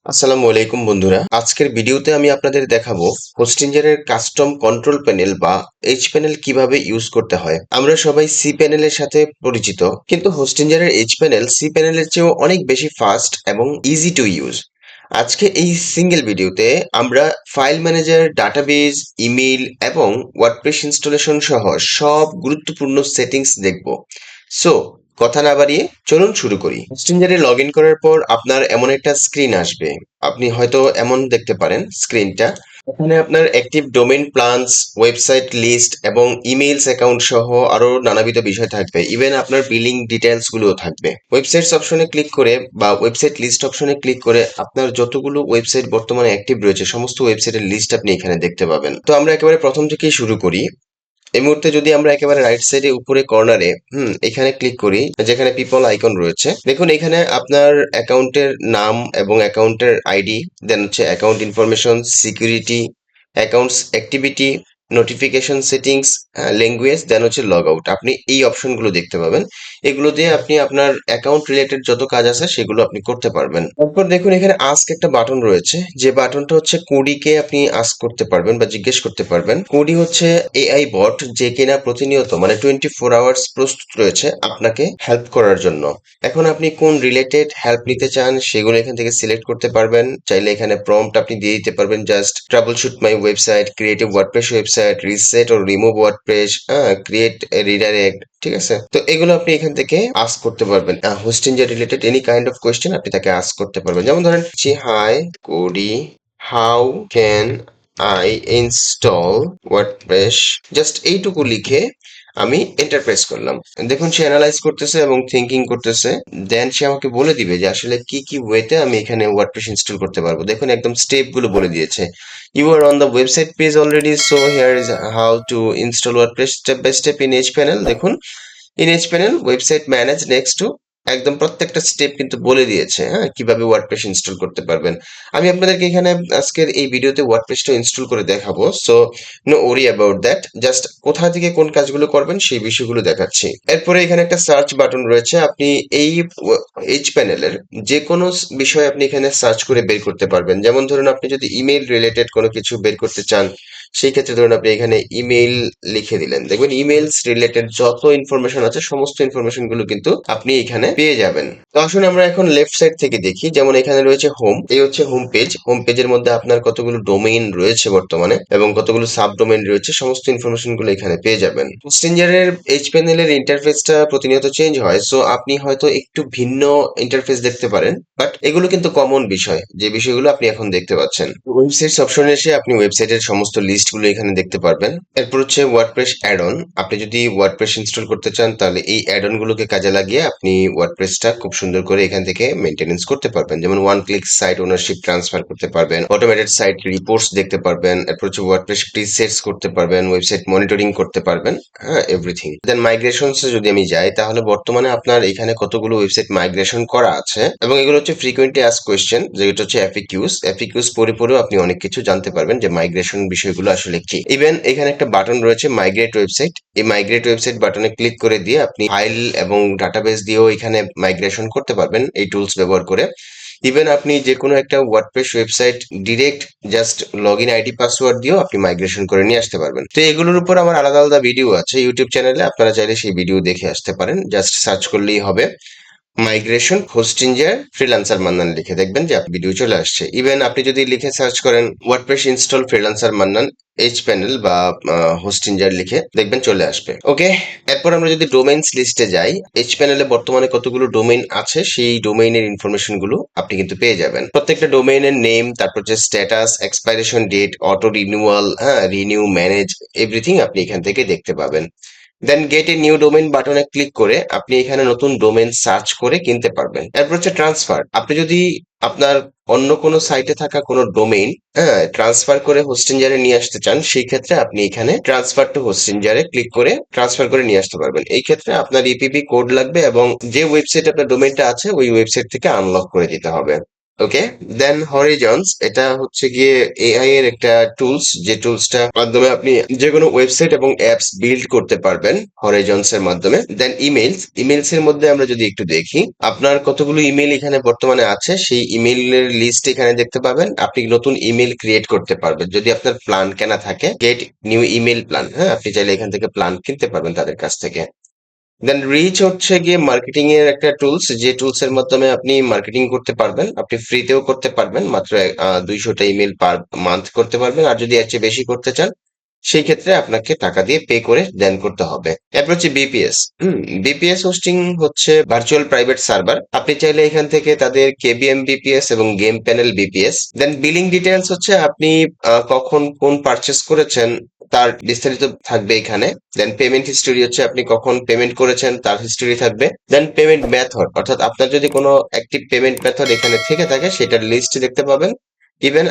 আসসালামু আলাইকুম বন্ধুরা, আজকের ভিডিওতে আমি আপনাদের দেখাবো হোস্টিঞ্জারের কাস্টম কন্ট্রোল প্যানেল বা এইচ প্যানেল কিভাবে ইউজ করতে হয়। আমরা সবাই সি প্যানেলের সাথে পরিচিত, কিন্তু হোস্টিঞ্জারের এইচ প্যানেল সি প্যানেলের চেয়েও অনেক বেশি ফাস্ট এবং ইজি টু ইউজ। আজকে এই সিঙ্গেল ভিডিওতে আমরা ফাইল ম্যানেজার, ডাটাবেজ, ইমেইল এবং ওয়ার্ডপ্রেস ইনস্টলেশন সহ সব গুরুত্বপূর্ণ সেটিংস দেখব। সো কথা না বাড়িয়ে চলুন শুরু করি। মেসেঞ্জারে লগ ইন করার পর আপনার এমন একটা স্ক্রিন আসবে। আপনি হয়তো এমন দেখতে পারেন স্ক্রিনটা। এখানে আপনার active domain plans, website list এবং ইমেইলস অ্যাকাউন্ট সহ আরো নানাবিধ বিষয় থাকবে। ইভেন আপনার বিলিং ডিটেলস গুলোও থাকবে। ওয়েবসাইটস অপশনে ক্লিক করে বা ওয়েবসাইট লিস্ট অপশনে ক্লিক করে আপনার যতগুলো ওয়েবসাইট বর্তমানে অ্যাক্টিভ রয়েছে সমস্ত ওয়েবসাইটের লিস্ট আপনি এখানে দেখতে পাবেন। তো আমরা একেবারে প্রথম থেকেই শুরু করি। এই মুহূর্তে যদি আমরা একেবারে রাইট সাইডে উপরে কর্নারে এখানে ক্লিক করি, যেখানে পিপল আইকন রয়েছে, দেখুন এখানে আপনার অ্যাকাউন্টের নাম এবং অ্যাকাউন্টের আইডি, দেন হচ্ছে account information, security, accounts activity, notification settings, language, then হচ্ছে লগ আউট। আপনি এই অপশনগুলো দেখতে পাবেন। এগুলো দিয়ে আপনি আপনার অ্যাকাউন্ট রিলেটেড যত কাজ আছে সেগুলো আপনি করতে পারবেন। তারপর দেখুন এখানে আস্ক একটা বাটন রয়েছে, যে বাটনটা হচ্ছে কোডিকে আপনি আস্ক করতে পারবেন বা জিজ্ঞেস করতে পারবেন। কোডি হচ্ছে এআই বট, যে কিনা প্রতিনিয়ত মানে 24 আওয়ার্স প্রস্তুত রয়েছে আপনাকে হেল্প করার জন্য। এখন আপনি কোন রিলেটেড হেল্প নিতে চান সেগুলো এখান থেকে সিলেক্ট করতে পারবেন। চাইলে এখানে প্রম্পট আপনি দিয়ে দিতে পারবেন, just troubleshoot my website, create a WordPress website, reset ও রিমুভ ওয়ার্ডপ্রেস, ক্রিয়েট রিডাইরেক্ট। ঠিক আছে, তো এগুলো আপনি এখান থেকে আস্ক করতে পারবেন। Hostinger related any kind of question আপনি তাকে আস্ক করতে পারবেন। যেমন ধরেন, hi Kodee, how can I install WordPress, just এইটুকু লিখে আমি এন্টার প্রেস করলাম। দেখুন সে অ্যানালাইজ করতেছে এবং থিঙ্কিং করতেছে। দেন সে আমাকে বলে দিবে যে আসলে কি কি ওয়েতে আমি এখানে ওয়ার্ডপ্রেস ইনস্টল করতে পারবো। দেখুন একদম স্টেপ গুলো বলে দিয়েছে। You are on the website page already, so here is how to install WordPress step by step in hPanel. দেখুন in hPanel website manage next to, একদম প্রত্যেকটা স্টেপ কিন্তু বলে দিয়েছে, কিভাবে ওয়ার্ডপ্রেস ইনস্টল করতে পারবেন। আমি আপনাদেরকে এখানে আজকের এই ভিডিওতে ওয়ার্ডপ্রেসটা ইনস্টল করে দেখাবো। So no worry about that, just কোথা থেকে কোন কাজগুলো করবেন সেই বিষয়গুলো দেখাচ্ছি। এরপরে এখানে একটা সার্চ বাটন রয়েছে। আপনি এই এইচ প্যানেলের যে কোনো বিষয় আপনি এখানে সার্চ করে বের করতে পারবেন। যেমন ধরুন আপনি যদি ইমেইল রিলেটেড কোনো কিছু বের করতে চান, সেই ক্ষেত্রে ধরুন আপনি এখানে ইমেইল লিখে দিলেন, দেখবেন ইমেইলস রিলেটেড যত ইনফরমেশন আছে সমস্ত ইনফরমেশন গুলো কিন্তু আপনি এখানে পেয়ে যাবেন। তো আসুন আমরা এখন লেফট সাইড থেকে দেখি। যেমন এখানে রয়েছে হোম, এই হচ্ছে হোম পেজ। হোম পেজের মধ্যে আপনার কতগুলো ডোমেইন রয়েছে বর্তমানে এবং কতগুলো সাব ডোমেইন রয়েছে, সমস্ত ইনফরমেশন গুলো এখানে পেয়ে যাবেন। মেসেঞ্জারের এইচ প্যানেলের ইন্টারফেসটা প্রতিনিয়ত চেঞ্জ হয়, সো আপনি হয়তো একটু ভিন্ন ইন্টারফেস দেখতে পারেন, বাট এগুলো কিন্তু কমন বিষয়, যে বিষয়গুলো আপনি এখন দেখতে পাচ্ছেন। ওয়েবসাইটস অপশনে এসে আপনি ওয়েবসাইটের সমস্ত লিস্টগুলো এখানে দেখতে পারবেন। এরপর হচ্ছে ওয়ার্ডপ্রেস অ্যাড অন। আপনি যদি ওয়ার্ডপ্রেস ইনস্টল করতে চান তাহলে এই অ্যাড অন গুলোকে কাজে লাগিয়ে আপনি ওয়ার্ডপ্রেসটা খুব সুন্দর করে এখান থেকে মেনটেনেন্স করতে পারবেন। যেমন one click site ownership transfer করতে পারবেন, অটোমেটেড সাইট রিপোর্টস দেখতে পারবেন, এরপর হচ্ছে ওয়ার্ডপ্রেস প্রিসেটস করতে পারবেন, ওয়েবসাইট মনিটরিং করতে পারবেন, এভরিথিং। দেন মাইগ্রেশনসে যদি আমি যাই, তাহলে বর্তমানে আপনার এখানে কতগুলো ওয়েবসাইট মাইগ্রেশন করা আছে এবং এগুলো হচ্ছে ফ্রিকোয়েন্টলি আস্ক কোয়েশ্চেন, যেটা হচ্ছে এফএকিউস। এফএকিউস পড়ে পড়েও আপনি অনেক কিছু জানতে পারবেন যে মাইগ্রেশন বিষয়গুলো আসলে কি। ইভেন এখানে একটা বাটন রয়েছে মাইগ্রেট ওয়েবসাইট। এই মাইগ্রেট ওয়েবসাইট বাটনে ক্লিক করে দিয়ে আপনি ফাইল এবং ডাটাবেস দিয়েও এখানে মাইগ্রেশন করতে পারবেন এই টুলস ব্যবহার করে। ইভেন আপনি যে কোনো একটা WordPress website direct just log in ID password দিয়েও আপনি মাইগ্রেশন করে নিয়ে আসতে পারবেন। তো এগুলোর উপর আমার আলাদা আলাদা ভিডিও আছে ইউটিউব চ্যানেলে, আপনারা চাইলে সেই ভিডিও দেখে আসতে পারেন। জাস্ট সার্চ করলেই হবে মাইগ্রেশন হোস্টিঞ্জার ফ্রিল্যান্সার মান্নান, লিখে দেখবেন যে ভিডিও চলে আসছে। ইভেন আপনি যদি লিখে সার্চ করেন WordPress install freelancer Mannan H panel বা হোস্টিঞ্জার, লিখে দেখবেন চলে আসবে। ওকে, এরপর আমরা যদি ডোমেইনস লিস্টে যাই, এইচ প্যানেলে বর্তমানে কতগুলো ডোমেইন আছে সেই ডোমেইনের ইনফরমেশন গুলো আপনি কিন্তু পেয়ে যাবেন। প্রত্যেকটা ডোমেইনের নেম, তারপর যে status, expiration date, auto renewal, renew, manage, everything আপনি এখান থেকে দেখতে পাবেন। Then get a new domain বাটনে ক্লিক করে আপনি এখানে নতুন ডোমেইন সার্চ করে কিনতে পারবেন। এরপর হচ্ছে ট্রান্সফার। আপনি যদি আপনার অন্য কোনো সাইটে থাকা কোনো ডোমেইন ট্রান্সফার করে হোস্টিঞ্জারে নিয়ে আসতে চান, সেই ক্ষেত্রে আপনি এখানে ট্রান্সফার টু হোস্টিঞ্জারে ক্লিক করে ট্রান্সফার করে নিয়ে আসতে পারবেন। এই ক্ষেত্রে আপনার ইপিপি কোড লাগবে এবং যে ওয়েবসাইট আপনার ডোমেইনটা আছে ওই ওয়েবসাইট থেকে আনলক করে দিতে হবে। ওকে, দেন হরিজনস, এটা হচ্ছে গিয়ে এআই এর একটা টুলস, যে টুলসটা মাধ্যমে আপনি যে কোনো ওয়েবসাইট এবং অ্যাপস বিল্ড করতে পারবেন হরিজনস এর মাধ্যমে। দেন ইমেলস, ইমেলস এর মধ্যে আমরা যদি একটু দেখি, আপনার কতগুলো ইমেল এখানে বর্তমানে আছে সেই ইমেইলের লিস্ট এখানে দেখতে পাবেন। আপনি নতুন ইমেল ক্রিয়েট করতে পারবেন যদি আপনার প্ল্যান কেনা থাকে, গেট নিউ ইমেল প্ল্যান। হ্যাঁ, আপনি চাইলে এখান থেকে প্ল্যান কিনতে পারবেন তাদের কাছ থেকে। দেন রিচ হচ্ছে গিয়ে মার্কেটিং এর একটা টুলস, যে টুলস এর মাধ্যমে আপনি মার্কেটিং করতে পারবেন। আপনি ফ্রিতেও করতে পারবেন, মাত্র 200টা ইমেল পার মান্থ করতে পারবেন। আর যদি এর চেয়ে বেশি করতে চান সেই ক্ষেত্রে আপনাকে টাকা দিয়ে পে করে দেন করতে হবে। এরপর হচ্ছে বিপিএস। বিপিএস হোস্টিং হচ্ছে ভার্চুয়াল প্রাইভেট সার্ভার। আপনি চাইলে এখান থেকে তাদের কেবিএম বিপিএস এবং গেম প্যানেল বিপিএস। দেন বিলিং ডিটেলস হচ্ছে আপনি কখন কোন পারচেস করেছেন তার বিস্তারিত থাকবে এখানে। দেন পেমেন্ট হিস্টোরি হচ্ছে আপনি কখন পেমেন্ট করেছেন তার হিস্টোরি থাকবে। দেন পেমেন্ট মেথড, অর্থাৎ আপনার যদি কোনো অ্যাক্টিভ পেমেন্ট মেথড এখানে থেকে থাকে সেটার লিস্ট দেখতে পাবেন। ইভেন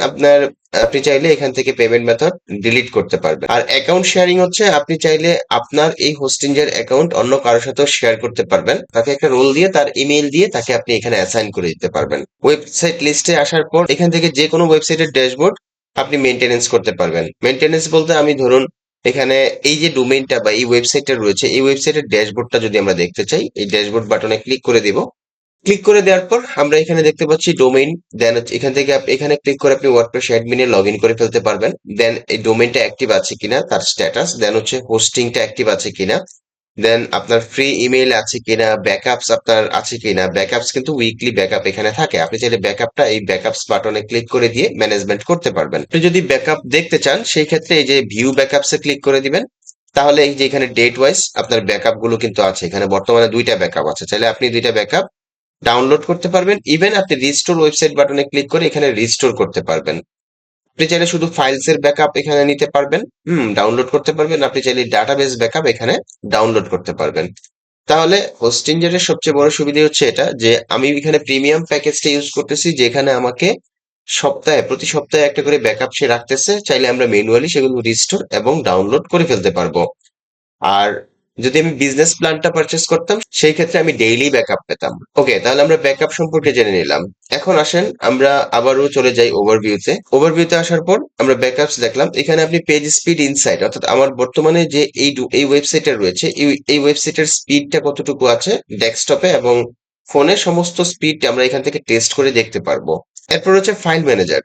আপনি চাইলে এখান থেকে পেমেন্ট মেথড ডিলিট করতে পারবেন। আর অ্যাকাউন্ট শেয়ারিং হচ্ছে আপনি চাইলে আপনার এই হোস্টিংয়ের অ্যাকাউন্ট অন্য কারোর সাথেও শেয়ার করতে পারবেন। তাকে একটা রোল দিয়ে তার ইমেইল দিয়ে তাকে আপনি এখানে অ্যাসাইন করে দিতে পারবেন। ওয়েবসাইট লিস্টে আসার পর এখান থেকে যে কোনো ওয়েবসাইটের ড্যাশবোর্ড আপনি মেনটেনেন্স করতে পারবেন। মেনটেনেন্স বলতে আমি ধরুন এখানে এই যে ডোমেইনটা বা এই ওয়েবসাইটটা রয়েছে, এই ওয়েবসাইটের ড্যাশবোর্ডটা যদি আমরা দেখতে চাই, এই ড্যাশবোর্ড বাটনে ক্লিক করে দিব। ক্লিক করে দেওয়ার পর আমরা এখানে দেখতে পাচ্ছি ডোমেইন। দেন এখান থেকে এখানে ক্লিক করে আপনি ওয়ার্ডপ্রেস অ্যাডমিনে লগ ইন করে ফেলতে পারবেন। দেন এই ডোমেইনটা অ্যাক্টিভ আছে কিনা তার স্ট্যাটাস, দেন হচ্ছে হোস্টিংটা অ্যাক্টিভ আছে কিনা, দেন আপনার ফ্রি ইমেইল আছে কিনা, ব্যাকআপস আপনার আছে কিনা। ব্যাকআপস কিন্তু উইকলি ব্যাকআপ এখানে থাকে, আপনি চাইলে ব্যাকআপটা এই ব্যাকআপস বাটনে ক্লিক করে দিয়ে ম্যানেজমেন্ট করতে পারবেন। আপনি যদি ব্যাকআপ দেখতে চান সেই ক্ষেত্রে এই যে ভিউ ব্যাকআপস এ ক্লিক করে দিবেন। তাহলে এই যে এখানে ডেট ওয়াইজ আপনার ব্যাকআপ গুলো কিন্তু আছে, এখানে বর্তমানে 2টা ব্যাকআপ আছে, চাইলে আপনি 2টা ব্যাকআপ ডাউনলোড করতে পারবেন। ইভেন আপনি রিস্টোর ওয়েবসাইট বাটনে ক্লিক করে এখানে রিস্টোর করতে পারবেন। আপনি চাইলে শুধু ফাইলস এর ব্যাকআপ এখানে নিতে পারবেন, ডাউনলোড করতে পারবেন। আপনি চাইলে ডাটাবেস ব্যাকআপ এখানে ডাউনলোড করতে পারবেন। তাহলে হোস্টিঞ্জার এর সবচেয়ে বড় সুবিধা হচ্ছে এটা যে আমি এখানে প্রিমিয়াম প্যাকেজটা ইউজ করতেছি, যেখানে আমাকে প্রতি সপ্তাহে একটা করে ব্যাকআপ সে রাখতেছে। চাইলে আমরা ম্যানুয়ালি সেগুলো রিস্টোর এবং ডাউনলোড করে ফেলতে পারবো। আর যদি আমি বিজনেস প্ল্যানটা পারচেস করতাম সেই ক্ষেত্রে আমি ডেইলি ব্যাকআপ পেতাম। ওকে, তাহলে আমরা ব্যাকআপ সম্পর্কে জেনে নিলাম। এখন আসেন আমরা আবারও চলে যাই ওভারভিউতে। ওভারভিউতে আসার পর আমরা ব্যাকআপস দেখলাম। এখানে আপনি পেজ স্পিড ইনসাইট, অর্থাৎ আমার বর্তমানে যে এই ওয়েবসাইটে রয়েছে এই ওয়েবসাইটের স্পিডটা কতটুকু আছে ডেস্কটপে এবং ফোনে, সমস্ত স্পিড আমরা এখান থেকে টেস্ট করে দেখতে পারবো। এরপর হচ্ছে ফাইল ম্যানেজার।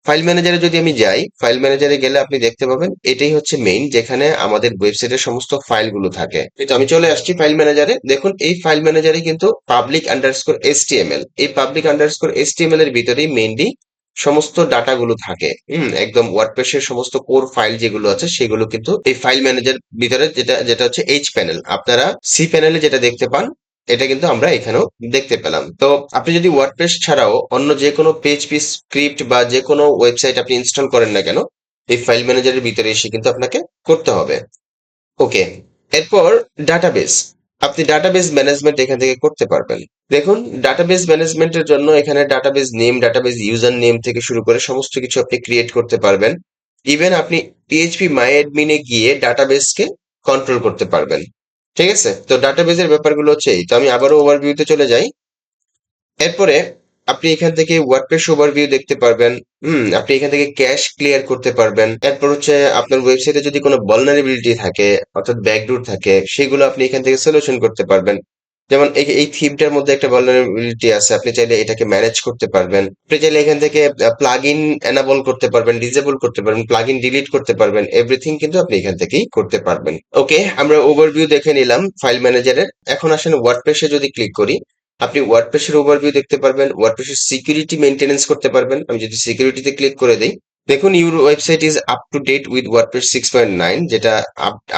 ফাইল ম্যানেজারে যদি আমি যাই, ফাইল ম্যানেজারে গেলে আপনি দেখতে পাবেন এটাই হচ্ছে মেইন, যেখানে আমাদের ওয়েবসাইটের সমস্ত ফাইলগুলো থাকে। তো আমি চলে আসছি ফাইল ম্যানেজারে। দেখুন এই ফাইল ম্যানেজারে কিন্তু পাবলিক আন্ডারস্কোর এসটিএমএল, এই পাবলিক আন্ডারস্কোর এসটিএমএল এর ভিতরেই মেইনলি সমস্ত ডাটাগুলো থাকে। একদম ওয়ার্ডপ্রেসের সমস্ত কোর ফাইল যেগুলো আছে সেগুলো কিন্তু এই ফাইল ম্যানেজার ভিতরে, যেটা যেটা হচ্ছে এইচ প্যানেল। আপনারা সি প্যানেলে যেটা দেখতে পান এটা কিন্তু আমরা এখানেও দেখতে পেলাম। তো আপনি যদি ওয়ার্ডপ্রেস ছাড়াও অন্য যে কোনো পিএইচপি স্ক্রিপ্ট বা যে কোনো ওয়েবসাইট আপনি ইনস্টল করেন না কেন, এই ফাইল ম্যানেজারের ভিতরে এসে কিন্তু আপনাকে করতে হবে। ওকে, এরপর ডাটাবেস। আপনি ডাটাবেস ম্যানেজমেন্ট এখান থেকে করতে পারবেন। দেখুন ডাটাবেস ম্যানেজমেন্টের জন্য এখানে database name, database user name থেকে শুরু করে সমস্ত কিছু আপনি ক্রিয়েট করতে পারবেন। ইভেন আপনি পিএইচপি মাই অ্যাডমিনে গিয়ে ডাটাবেসকে কন্ট্রোল করতে পারবেন। ঠিক আছে, তো ডাটাবেসের ব্যাপারগুলো হচ্ছে এই। তো আমি আবারও ওভারভিউতে চলে যাই। এরপরে আপনি এখান থেকে ওয়ার্ডপ্রেস ওভারভিউ দেখতে পারবেন। আপনি এখান থেকে ক্যাশ ক্লিয়ার করতে পারবেন। এরপর হচ্ছে আপনার ওয়েবসাইটে যদি কোনো vulnerability থাকে, অর্থাৎ ব্যাকডোর থাকে, সেগুলো আপনি এখান থেকে সলিউশন করতে পারবেন। যেমন এই থিমটার মধ্যে একটা vulnerability আছে, আপনি চাইলে এটাকে ম্যানেজ করতে পারবেন। আপনি চাইলে এখান থেকে প্লাগ ইন এনাবল করতে পারবেন, ডিসেবল করতে পারবেন, প্লাগ ইন ডিলিট করতে পারবেন। এভরিথিং কিন্তু আপনি এখান থেকেই করতে পারবেন। ওকে, আমরা ওভারভিউ দেখে নিলাম ফাইল ম্যানেজারের। এখন আসেন ওয়ার্ডপ্রেসে যদি ক্লিক করি, আপনি ওয়ার্ডপ্রেসের ওভারভিউ দেখতে পারবেন, ওয়ার্ডপ্রেসের সিকিউরিটি মেইনটেনেন্স করতে পারবেন। আমি যদি সিকিউরিটিতে ক্লিক করে দেই, দেখুন your website is up to date with WordPress 6.9, যেটা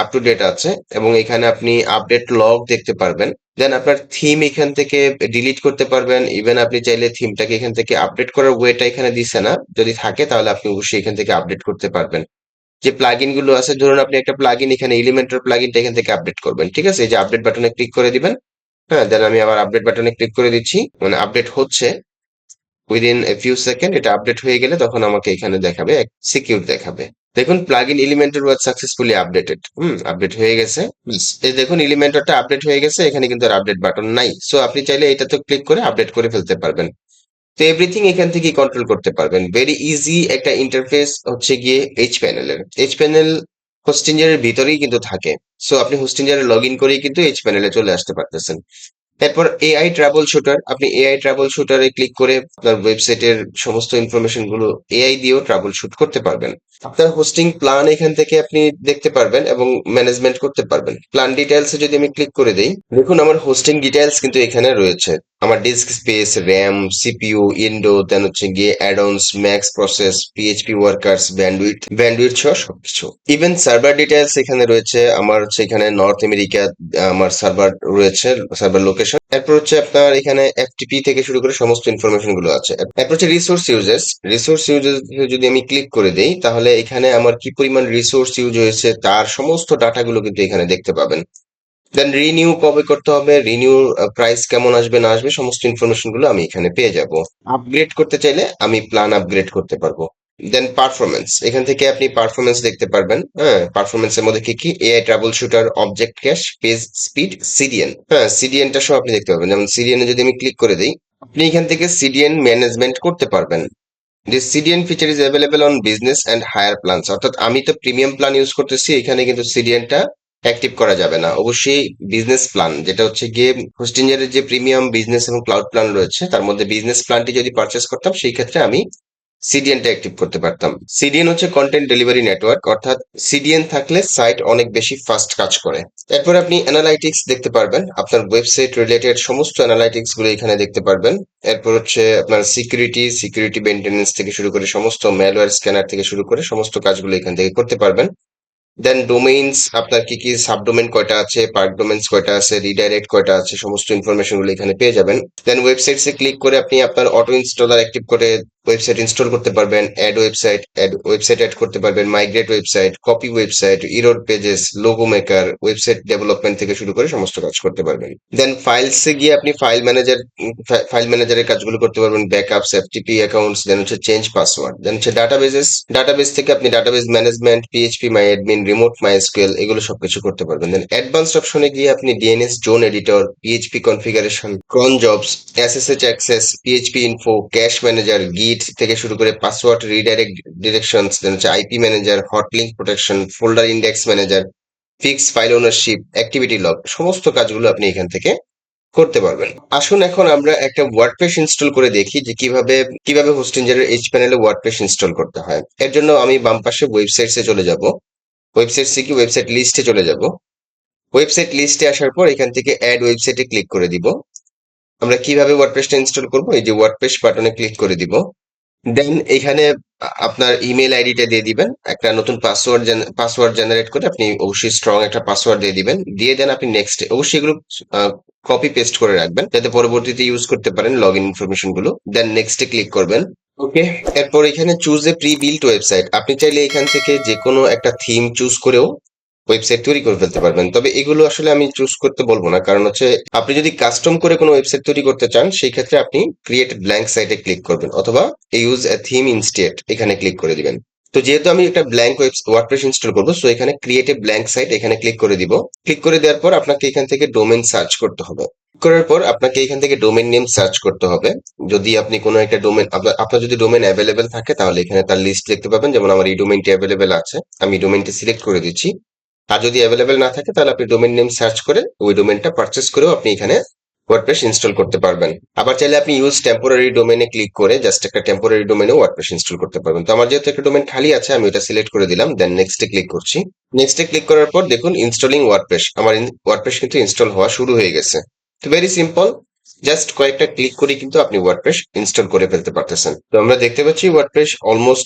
আপ টু ডেট আছে। এবং এখানে আপনি আপডেট লগ দেখতে পারবেন। দেন আপনার থিম এখান থেকে ডিলিট করতে পারবেন। ইভেন আপনি চাইলে থিমটাকে এখান থেকে আপডেট করার ওয়েটা এখানে দিচ্ছে না, যদি থাকে তাহলে আপনি অবশ্যই এখান থেকে আপডেট করতে পারবেন। যে প্লাগইন গুলো আছে, ধরুন আপনি একটা প্লাগইন এখানে এলিমেন্টর প্লাগইনটা এখান থেকে আপডেট করবেন। ঠিক আছে, এই যে আপডেট বাটনে ক্লিক করে দিবেন। হ্যাঁ, দেন আমি আবার আপডেট বাটনে ক্লিক করে দিচ্ছি, মানে আপডেট হচ্ছে। উইদিন এ ফিউ সেকেন্ড এটা আপডেট হয়ে গেলে তখন আমাকে এখানে দেখাবে সিকিউর দেখাবে। দেখুন প্লাগইন এলিমেন্টর ওয়াজ সাকসেসফুলি আপডেটেড। আপডেট হয়ে গেছে। এই দেখুন এলিমেন্টরটা আপডেট হয়ে গেছে, এখানে কিন্তু আর আপডেট বাটন নাই। সো আপনি চাইলে এটাতে ক্লিক করে আপডেট করে ফেলতে পারবেন। তো এভরিথিং এখান থেকে কন্ট্রোল করতে পারবেন। ভেরি ইজি একটা ইন্টারফেস হচ্ছে গিয়ে এইচ প্যানেলের। এইচ প্যানেল হোস্টিঞ্জারের ভিতরেই কিন্তু থাকে। সো আপনি হোস্টিঞ্জারে লগ ইন করেই কিন্তু এইচ প্যানেলে চলে আসতে পারতেছেন। এরপর এআই ট্রাবল শুটার, আপনি এআই ট্রাবল শুটারে ক্লিক করে আপনার ওয়েবসাইটের সমস্ত ইনফরমেশন গুলো এআই দিয়েও ট্রাবল শুট করতে পারবেন। আপনার হোস্টিং প্ল্যান এখান থেকে আপনি দেখতে পারবেন এবং ম্যানেজমেন্ট করতে পারবেন। প্ল্যান ডিটেলসে যদি আমি ক্লিক করে দেই, দেখুন আমার হোস্টিং ডিটেলস কিন্তু এখানে রয়েছে। আমার disk space, RAM, CPU, window, then হচ্ছে গিয়ে addons, max process, PHP workers, bandwidth সহ সবকিছু। ইভেন সার্ভার ডিটেলস এখানে রয়েছে। আমার হচ্ছে এখানে নর্থ আমেরিকা আমার সার্ভার রয়েছে, সার্ভার লোকেশন। এরপর হচ্ছে আপনার এখানে এফটিপি থেকে শুরু করে সমস্ত ইনফরমেশন গুলো আছে। এরপর হচ্ছে রিসোর্স ইউজেস যদি আমি ক্লিক করে দেই, তাহলে এখানে আমার কি পরিমাণ রিসোর্স ইউজ হয়েছে তার সমস্ত ডাটা গুলো কিন্তু এখানে দেখতে পাবেন। দেন রিনিউ কবে করতে হবে, রিনিউ প্রাইস কেমন আসবে না আসবে, সমস্ত ইনফরমেশন গুলো আমি এখানে পেয়ে যাব। আপগ্রেড করতে চাইলে আমি প্ল্যান আপগ্রেড করতে পারবো। দেন পারফরমেন্স, এখান থেকে আপনি পারফরমেন্স দেখতে পারবেন। হ্যাঁ, পারফরমেন্স এর মধ্যে কি কি, AI trouble shooter, object cash, page speed, CDN. হ্যাঁ, সিডিএনটা সহ আপনি দেখতে পাবেন। যেমন সিডিএন এ যদি আমি ক্লিক করে দিই, আপনি এখান থেকে সিডিএন ম্যানেজমেন্ট করতে পারবেন। This CDN feature is available on business and higher plans. অর্থাৎ আমি তো প্রিমিয়াম প্ল্যান ইউজ করতেছি, এখানে কিন্তু সিডিএনটা অ্যাক্টিভ করা যাবে না। অবশ্যই বিজনেস প্ল্যান, যেটা হচ্ছে গিয়ে হোস্টিঞ্জার এর যে প্রিমিয়াম বিজনেস এবং ক্লাউড প্ল্যান রয়েছে, তার মধ্যে বিজনেস প্ল্যানটি যদি পারচেস করতাম, সেই ক্ষেত্রে আমি সিডিএনটা অ্যাক্টিভ করতে পারতাম। সিডিএন হচ্ছে কন্টেন্ট ডেলিভারি নেটওয়ার্ক, অর্থাৎ সিডিএন থাকলে সাইট অনেক বেশি ফাস্ট কাজ করে। এরপর আপনি অ্যানালাইটিক্স দেখতে পারবেন, আপনার ওয়েবসাইট রিলেটেড সমস্ত অ্যানালাইটিক্স গুলো এখানে দেখতে পারবেন। এরপর হচ্ছে আপনার সিকিউরিটি মেনটেন্যান্স থেকে শুরু করে সমস্ত ম্যালওয়্যার স্ক্যানার থেকে শুরু করে সমস্ত কাজগুলো এখান থেকে করতে পারবেন। দেন ডোমেইনস, আপনার কি কি সাবডোমেন কয়টা আছে, পার্ট ডোমেইনস কয়টা আছে, রিডাইরেক্ট কয়টা আছে, সমস্ত ইনফরমেশন গুলো এখানে পেয়ে যাবেন। দেন ওয়েবসাইটস এ ক্লিক করে আপনি আপনার অটো ইনস্টলার অ্যাক্টিভ করে ওয়েবসাইট ইনস্টল করতে পারবেন। ওয়েবসাইট অ্যাড করতে পারবেন, migrate website, copy website, Erode pages, logo maker, website development থেকে শুরু করে সমস্ত কাজ করতে পারবেন। দেন ফাইলস এ গিয়ে আপনি ফাইল ম্যানেজারের কাজগুলো করতে পারবেন, ব্যাকআপস, এফটিপি অ্যাকাউন্টস, দেন হচ্ছে চেঞ্জ পাসওয়ার্ড। দেন হচ্ছে ডাটাবেস থেকে আপনি database management, phpMyAdmin, remote MySQL, এগুলো সবকিছু করতে পারবেন। দেন অ্যাডভান্সড অপশনে গিয়ে আপনি DNS zone editor, PHP configuration, cron jobs, SSH access, PHP info, cache manager, git থেকে শুরু করে পাসওয়ার্ড ডিরেকশনস, দেন হচ্ছে IP manager, hot link protection, folder index manager, fix file ownership, activity log, সমস্ত কাজগুলো আপনি এখান থেকে করতে পারবেন। আসুন এখন আমরা একটা ওয়ার্ডপ্রেস ইনস্টল করে দেখি যে কিভাবে হোস্টিঞ্জারের এইচ প্যানেলে ওয়ার্ডপ্রেস ইনস্টল করতে হয়। এর জন্য আমি বাম পাশে ওয়েবসাইটসে চলে যাব। ওয়েবসাইট লিস্টে চলে যাব। ওয়েবসাইট লিস্টে আসার পর এখান থেকে অ্যাড ওয়েবসাইটে ক্লিক করে দিব। আমরা কিভাবে ওয়ার্ডপ্রেসটা ইনস্টল করব, এই যে ওয়ার্ডপ্রেস বাটনে ক্লিক করে দিব। দেন এখানে আপনার ইমেল আইডিটা দিয়ে দিবেন। একটা নতুন পাসওয়ার্ড জেনারেট করে আপনি অবশ্যই স্ট্রং একটা পাসওয়ার্ড দিয়ে দিবেন। দিয়ে দেন আপনি নেক্সট, অবশ্যই এগুলো কপি পেস্ট করে রাখবেন যাতে পরবর্তীতে ইউজ করতে পারেন লগ ইন ইনফরমেশন গুলো। দেন নেক্সটে ক্লিক করবেন। ওকে, এরপর এখানে choose a pre built website, আপনি চাইলে এখান থেকে যে কোনো একটা থিম চুজ করেও ওয়েবসাইট তৈরি করে ফেলতে পারবেন। তবে এগুলো আসলে আমি চুজ করতে বলবো না, কারণ হচ্ছে আপনি যদি কাস্টম করে কোনো ওয়েবসাইট তৈরি করতে চান, সেই ক্ষেত্রে আপনি ক্রিয়েট ব্ল্যাঙ্ক সাইটে ক্লিক করবেন, অথবা ইউজ এ থিম ইনস্টেড এখানে ক্লিক করে দিবেন। তো যেহেতু আমি একটা ব্ল্যাঙ্ক ওয়ার্ডপ্রেস ইনস্টল করবো, সো এখানে ক্রিয়েট এ ব্ল্যাঙ্ক সাইট এখানে ক্লিক করে দিব। ক্লিক করে দেওয়ার পর আপনাকে এখান থেকে ডোমেন সার্চ করতে হবে। করার পর আপনাকে এখান থেকে ডোমেন নেম সার্চ করতে হবে। যদি আপনি কোনো একটা ডোমেন, আপনার যদি ডোমেন অ্যাভেলেবেল থাকে, তাহলে এখানে তার লিস্ট দেখতে পাবেন। যেমন আমার এই ডোমেনটি অ্যাভেলেবেল আছে, আমি ডোমেনটি সিলেক্ট করে দিচ্ছি। আর যদি অ্যাভেলেবেল না থাকে, তাহলে আপনি ডোমেন নেম সার্চ করে ওই ডোমেনটা পারচেস করেও আপনি এখানে ওয়ার্ডপ্রেস ইনস্টল করতে পারবেন। আবার চাইলে আপনি ইউজ টেম্পোরারি ডোমেনে ক্লিক করে জাস্ট একটা টেম্পোরারি ডোমেনে ওয়ার্ডপ্রেস ইনস্টল করতে পারবেন। তো আমার যেহেতু একটা ডোমেন খালি আছে, আমি ওটা সিলেক্ট করে দিলাম। দেন নেক্সটে ক্লিক করছি। নেক্সটে ক্লিক করার পর দেখুন ইনস্টলিং ওয়ার্ডপ্রেস, আমার ওয়ার্ডপ্রেস কিন্তু ইনস্টল হওয়া শুরু হয়ে গেছে। তো ভেরি সিম্পল, জাস্ট কয়েকটা ক্লিক করে কিন্তু আপনি ওয়ার্ডপ্রেস ইনস্টল করে ফেলতে পারতেছেন। তো আমরা দেখতে পাচ্ছি ওয়ার্ডপ্রেস অলমোস্ট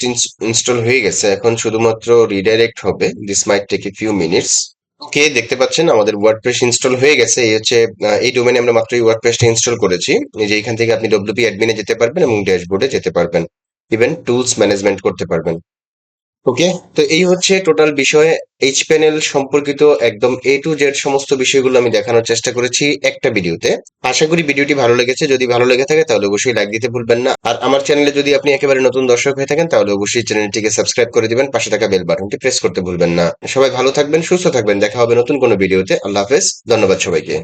ইনস্টল হয়ে গেছে। এখন শুধুমাত্র রিডাইরেক্ট হবে। This might take a few minutes. Okay, দেখতে পাচ্ছেন আমাদের ওয়ার্ডপ্রেস ইনস্টল হয়ে গেছে। এই হচ্ছে এই ডোমেনে আমরা মাত্র এই ওয়ার্ডপ্রেসটা ইনস্টল করেছি। এই যে এখান থেকে আপনি ডব্লিউপি অ্যাডমিনে যেতে পারবেন এবং ড্যাশবোর্ডে যেতে পারবেন, ইভেন টুলস ম্যানেজমেন্ট করতে পারবেন। ওকে, তো এই হচ্ছে টোটাল বিষয়। এইচ প্যানেল সম্পর্কিত একদম এ টু জেড সমস্ত বিষয়গুলো আমি দেখানোর চেষ্টা করেছি একটা ভিডিওতে। আশা করি ভিডিওটি ভালো লেগেছে। যদি ভালো লেগে থাকে তাহলে অবশ্যই লাইক দিতে ভুলবেন না। আর আমার চ্যানেলে যদি আপনি একেবারে নতুন দর্শক হয়ে থাকেন, তাহলে অবশ্যই চ্যানেলটিকে সাবস্ক্রাইব করে দিবেন, পাশে থাকা বেল বাটনটি প্রেস করতে ভুলবেন না। সবাই ভালো থাকবেন, সুস্থ থাকবেন, দেখা হবে নতুন কোনো ভিডিওতে। আল্লাহ হাফেজ, ধন্যবাদ সবাইকে।